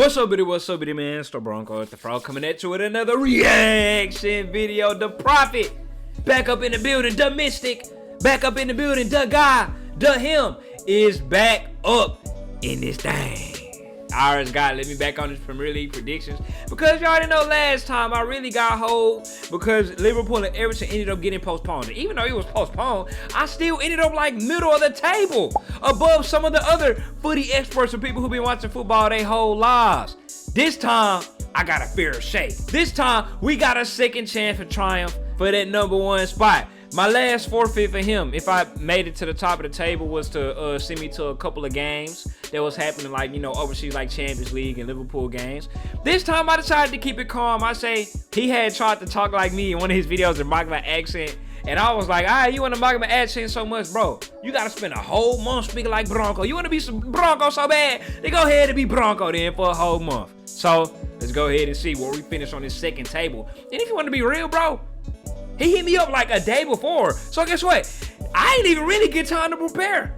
What's up, bitty, man? It's the Bronco at the Frog coming at you with another reaction video. The Prophet, back up in the building. The Mystic, back up in the building. The Guy, the Him, is back up in this thing. I always got let me back on his Premier League predictions because you already know last time I really got hold because Liverpool and Everton ended up getting postponed. Even though it was postponed, I still ended up like middle of the table, above some of the other footy experts and people who've been watching football their whole lives. This time, I got a fair shake. This time, we got a second chance for triumph for that #1 spot. My last forfeit for him, if I made it to the top of the table, was to send me to a couple of games that was happening, like, you know, overseas, like Champions League and Liverpool games. This time, I decided to keep it calm. I say he had tried to talk like me in one of his videos and mock my accent. And I was like, all right, you want to mock my accent so much, bro? You got to spend a whole month speaking like Bronco. You want to be some Bronco so bad? Then go ahead and be Bronco then for a whole month. So, let's go ahead and see where we finish on this second table. And if you want to be real, bro, he hit me up like a day before. So guess what? I ain't even really get time to prepare.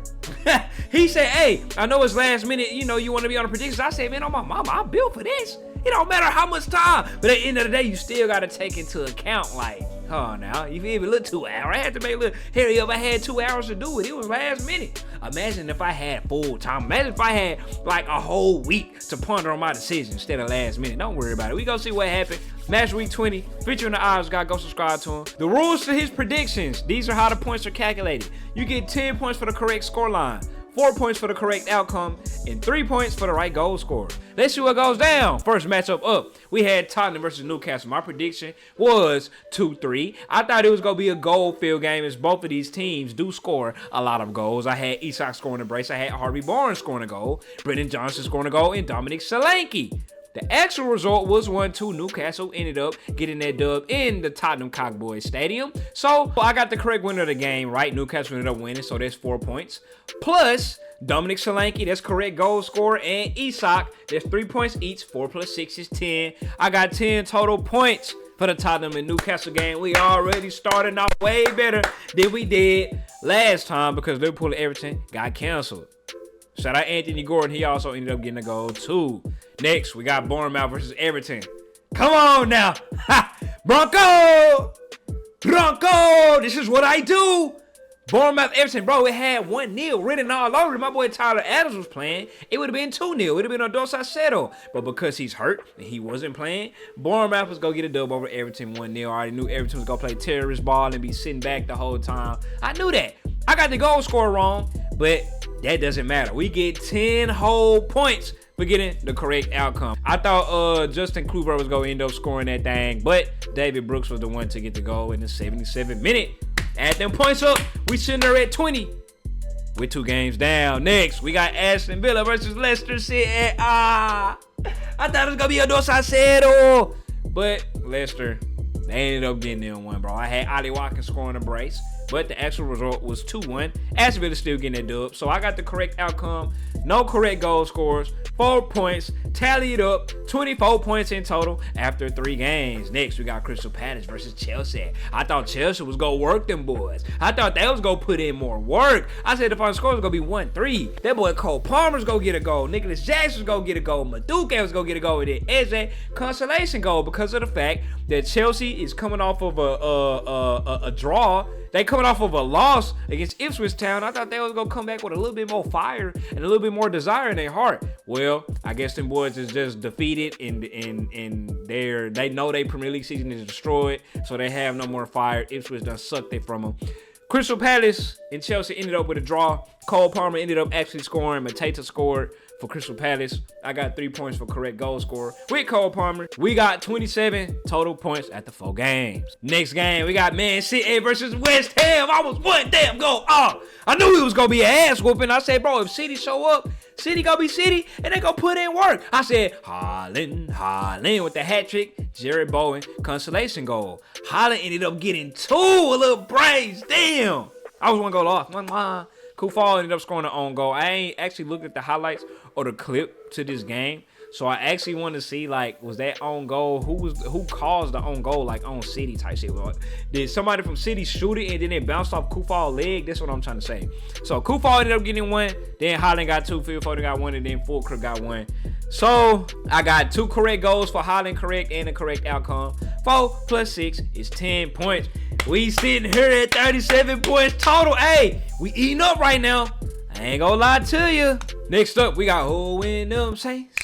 He said, hey, I know it's last minute, you know, you want to be on the predictions. I said, man, on my mama, I built for this. It don't matter how much time. But at the end of the day, you still got to take into account, like, oh, now, you feel me? Look, 2 hours. I had to make a little hurry up. I had 2 hours to do it. It was last minute. Imagine if I had full time. Imagine if I had like a whole week to ponder on my decision instead of last minute. Don't worry about it. We gonna see what happened. Matchweek 20, featuring the odds guy. Go subscribe to him. The rules to his predictions. These are how the points are calculated. You get 10 points for the correct scoreline, 4 points for the correct outcome, and 3 points for the right goal scorer. Let's see what goes down. First matchup up, we had Tottenham versus Newcastle. My prediction was 2-3. I thought it was going to be a goal-filled game as both of these teams do score a lot of goals. I had Isak scoring a brace. I had Harvey Barnes scoring a goal, Brendan Johnson scoring a goal, and Dominic Solanke. The actual result was 1-2. Newcastle ended up getting that dub in the Tottenham Cockboys Stadium. So I got the correct winner of the game, right? Newcastle ended up winning, so that's 4 points. Plus Dominic Solanke, that's correct goal scorer, and Isak, that's 3 points each. 4 plus 6 is 10. I got 10 total points for the Tottenham and Newcastle game. We already starting off way better than we did last time because Liverpool and Everton got canceled. Shout out Anthony Gordon. He also ended up getting a goal too. Next, we got Bournemouth versus Everton. Come on now. Ha! Bronco! Bronco! This is what I do. Bournemouth, Everton, bro, it had 1-0 written all over it. My boy Tyler Adams was playing. It would have been 2-0. It would have been on Dos Aceto. But because he's hurt and he wasn't playing, Bournemouth was going to get a dub over Everton 1-0. I already knew Everton was going to play terrorist ball and be sitting back the whole time. I knew that. I got the goal score wrong, but that doesn't matter. We get 10 whole points for getting the correct outcome. I thought Justin Kluivert was going to end up scoring that thing, but David Brooks was the one to get the goal in the 77th minute. Add them points up, we sitting there at 20 with 2 games down. Next, we got Aston Villa versus Leicester City. I thought it was going to be a Dos Aceto, but Leicester, they ended up getting them one, bro. I had Ollie Watkins scoring a brace, but the actual result was 2-1. Aston Villa still getting that dub, so I got the correct outcome. No correct goal scores, 4 points, tallied up, 24 points in total after 3 games. Next, we got Crystal Palace versus Chelsea. I thought Chelsea was going to work them boys. I thought they was going to put in more work. I said the final score was going to be 1-3. That boy Cole Palmer's going to get a goal. Nicholas Jackson's going to get a goal. Madueke was going to get a goal. And then Eze, consolation goal because of the fact that Chelsea is coming off of a draw. They coming off of a loss against Ipswich Town. I thought they was going to come back with a little bit more fire and a little bit more desire in their heart. Well, I guess them boys is just defeated and they know their Premier League season is destroyed, so they have no more fire. Ipswich done sucked it from them. Crystal Palace and Chelsea ended up with a draw. Cole Palmer ended up actually scoring. Mateta scored for Crystal Palace. I got 3 points for correct goal scorer with Cole Palmer. We got 27 total points after 4 games. Next game, we got Man City versus West Ham. I was one damn goal off. I knew it was going to be an ass whooping. I said, bro, if City show up, City gonna be City, and they gonna put in work. I said, Haaland with the hat trick. Jared Bowen, consolation goal. Haaland ended up getting 2, a little brace. Damn. I was 1 goal off. Kufal ended up scoring an own goal. I ain't actually looked at the highlights or the clip to this game, So I actually want to see, like, was that on goal? Who caused the on goal, like on City type shit? Did somebody from City shoot it and then it bounced off Kufal's leg? That's what I'm trying to say. So Kufal ended up getting one, then Haaland got two, Phil Foden got one, and then Fulkrug got one. So I got 2 correct goals for Haaland, correct, and the correct outcome. 4 plus 6 is 10 points. We sitting here at 37 points total. Hey, we eating up right now. I ain't gonna lie to you. Next up, we got them Saints.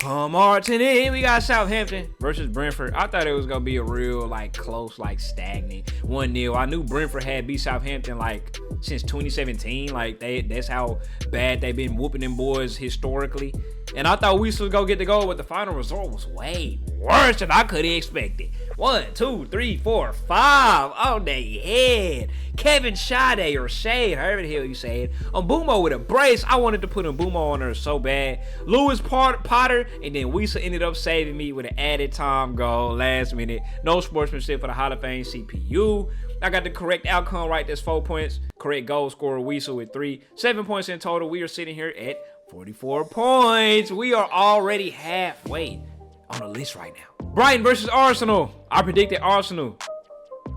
Marching in. We got Southampton versus Brentford. I thought it was gonna be a real, like, close, like, stagnant 1-0. I knew Brentford had beat Southampton, like, since 2017. Like, that's how bad they've been whooping them boys historically. And I thought we should go get the goal, but the final result was way worse than I could have expected. 1, 2, 3, 4, 5 on their head. Kevin Shade or Shade, however the hell you say it, on Bumo with a brace. I wanted to put a Bumo on her so bad. Lewis Potter, and then Wiesa ended up saving me with an added time goal last minute. No sportsmanship for the Hall of Fame CPU. I got the correct outcome right. That's 4 points. Correct goal scorer Wiesa with 3. 7 points in total. We are sitting here at 44 points. We are already halfway on the list right now. Brighton versus Arsenal. I predicted Arsenal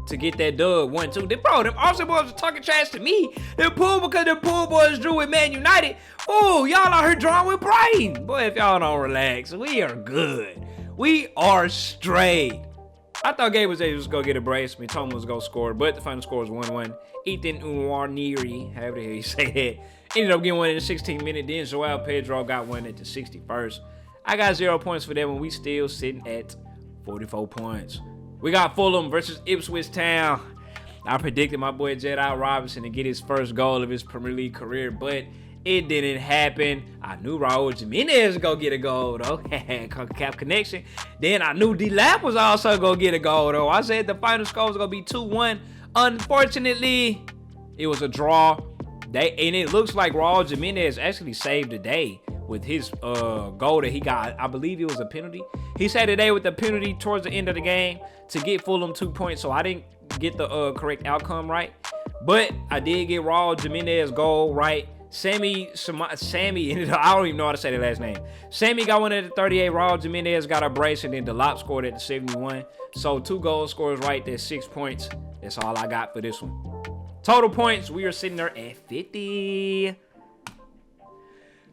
to get that dub 1-2. Bro, them Arsenal boys are talking trash to me. They're pool because the pool boys drew with Man United. Oh, y'all out here drawing with Brighton. Boy, if y'all don't relax, we are good. We are straight. I thought Gabe was able to go get a brace. Mitoma was going to score, but the final score was 1-1. Ethan Nwaneri, however the hell you say it, ended up getting one in the 16th minute. Then Joao Pedro got one at the 61st. I got 0 points for them, and we still sitting at 44 points. We got Fulham versus Ipswich Town. I predicted my boy Jedi Robinson to get his first goal of his Premier League career, but it didn't happen. I knew Raul Jimenez was going to get a goal, though. Cap connection. Then I knew D-Lap was also going to get a goal, though. I said the final score was going to be 2-1. Unfortunately, it was a draw. And it looks like Raul Jimenez actually saved the day with his goal that he got. I believe it was a penalty. He saved the day with the penalty towards the end of the game to get Fulham 2 points. So I didn't get the correct outcome right. But I did get Raul Jimenez goal right. Sammy ended up, I don't even know how to say the last name. Sammy got one at the 38. Raul Jimenez got a brace, and then Delop scored at the 71. So 2 goal scores right. There's 6 points. That's all I got for this one. Total points, we are sitting there at 50.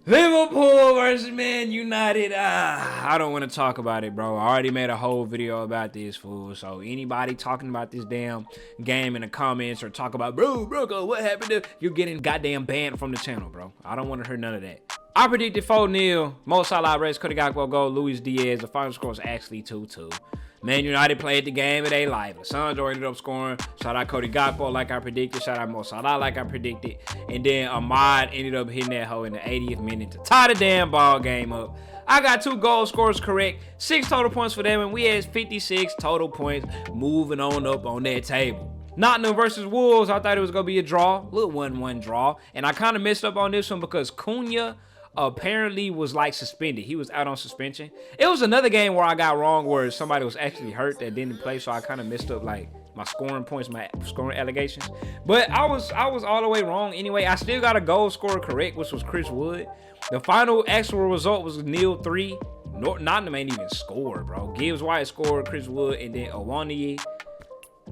Liverpool versus Man United. I don't want to talk about it, bro. I already made a whole video about this, fool. So anybody talking about this damn game in the comments or talk about, bro, what happened to, you're getting goddamn banned from the channel, bro. I don't want to hear none of that. I predicted 4-0. Mo Salah, Reds, Cody Gakpo goal, Luis Diaz. The final score was actually 2-2. Man United played the game of their life. Sandro ended up scoring. Shout out Cody Gakpo like I predicted. Shout out Mo Salah like I predicted. And then Ahmad ended up hitting that hoe in the 80th minute to tie the damn ball game up. I got 2 goal scores correct. 6 total points for them, and we had 56 total points moving on up on that table. Nottingham versus Wolves. I thought it was going to be a draw. Little 1-1 draw. And I kind of messed up on this one because Cunha apparently was like suspended. He was out on suspension. It was another game where I got wrong where somebody was actually hurt that didn't play, so I kind of messed up like my scoring points, my scoring allegations. But I was all the way wrong anyway. I still got a goal scorer correct, which was Chris Wood. The final actual result was 0-3. Nottingham ain't even scored, bro. Gibbs White scored, Chris Wood, and then Awoniyi.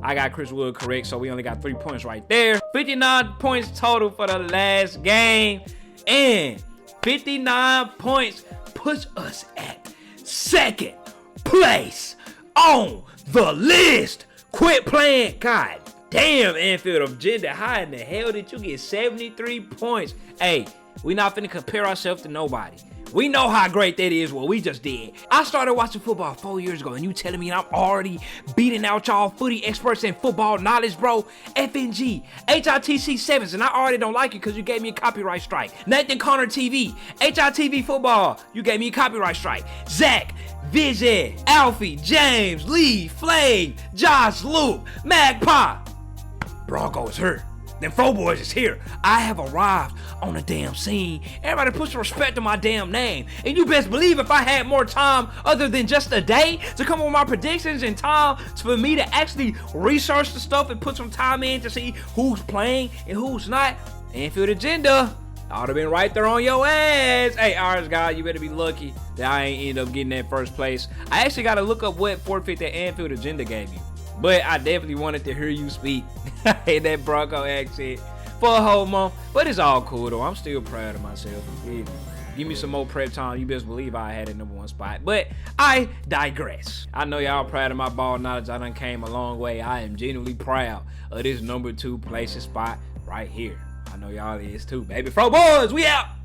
I got Chris Wood correct, so we only got 3 points right there. 59 points total for the last game. And 59 points puts us at 2nd place on the list. Quit playing. God damn, Anfield of Gender. How in the hell did you get 73 points? Hey, we not finna compare ourselves to nobody. We know how great that is, what we just did. I started watching football 4 years ago, and you telling me I'm already beating out y'all footy experts in football knowledge, bro? FNG, HITC 7s, and I already don't like it because you gave me a copyright strike. Nathan Connor TV, HITV Football, you gave me a copyright strike. Zach, Vision, Alfie, James, Lee, Flame, Josh, Luke, Magpie. Broncos hurt. Them 4 boys is here. I have arrived on the damn scene. Everybody put some respect on my damn name. And you best believe if I had more time other than just a day to come up with my predictions and time for me to actually research the stuff and put some time in to see who's playing and who's not. Anfield Agenda. I would have been right there on your ass. Hey, Orange guy, you better be lucky that I ain't end up getting that first place. I actually got to look up what forfeit the Anfield agenda gave you. But I definitely wanted to hear you speak in that Bronco accent for a whole month. But it's all cool, though. I'm still proud of myself. Give me some more prep time. You best believe I had a #1 spot. But I digress. I know y'all proud of my ball knowledge. I done came a long way. I am genuinely proud of this #2 places spot right here. I know y'all is too, baby. Fro boys, we out.